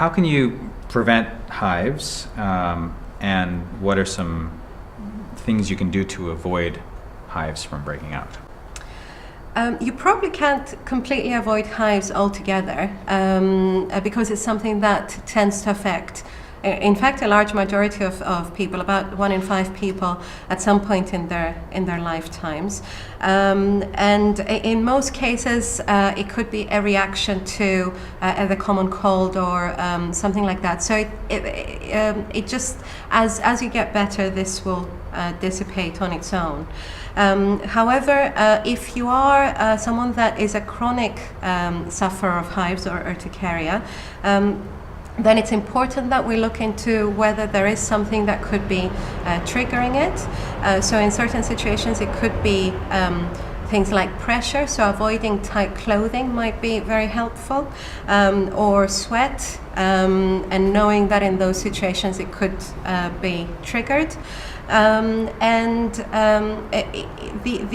how can you prevent hives, and what are some things you can do to avoid hives from breaking out? You probably can't completely avoid hives altogether because it's something that tends to affect, in fact, a large majority of people, about 1 in 5 people at some point in their lifetimes. And in most cases, it could be a reaction to the common cold or something like that. So it just, as you get better, this will dissipate on its own. However, if you are someone that is a chronic sufferer of hives or urticaria, then it's important that we look into whether there is something that could be triggering it. So in certain situations it could be things like pressure, so avoiding tight clothing might be very helpful, or sweat, and knowing that in those situations it could be triggered.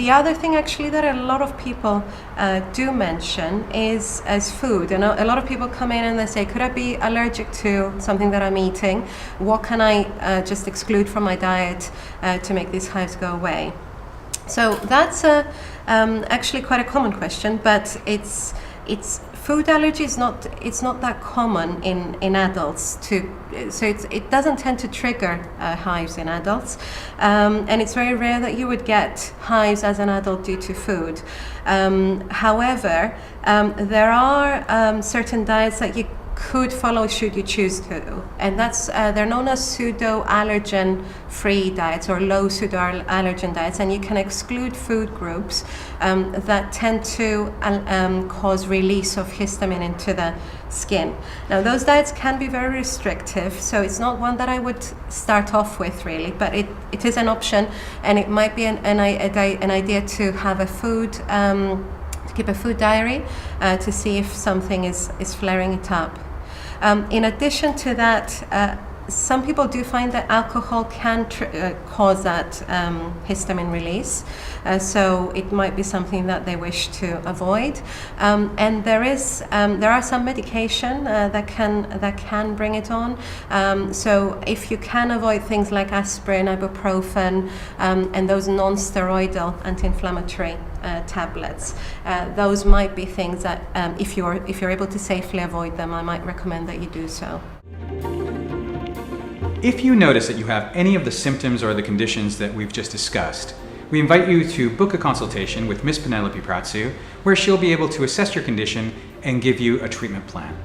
The other thing actually that a lot of people do mention is as food. And a lot of people come in and they say, could I be allergic to something that I'm eating? What can I just exclude from my diet to make these hives go away? So that's actually quite a common question, but it's food allergy is not that common in adults so it doesn't tend to trigger hives in adults, and it's very rare that you would get hives as an adult due to food. However, there are certain diets that you could follow should you choose to, and that's they're known as pseudo-allergen free diets or low pseudo-allergen diets, and you can exclude food groups that tend to cause release of histamine into the skin. Now those diets can be very restrictive, so it's not one that I would start off with really, but it is an option, and it might be an idea to have a food to keep a food diary to see if something is flaring it up. In addition to that, some people do find that alcohol can cause that histamine release, so it might be something that they wish to avoid. And there are some medication that can bring it on. So if you can avoid things like aspirin, ibuprofen, and those non-steroidal anti-inflammatory tablets, those might be things that if you're able to safely avoid them, I might recommend that you do so. If you notice that you have any of the symptoms or the conditions that we've just discussed, we invite you to book a consultation with Miss Penelope Pratsou, where she'll be able to assess your condition and give you a treatment plan.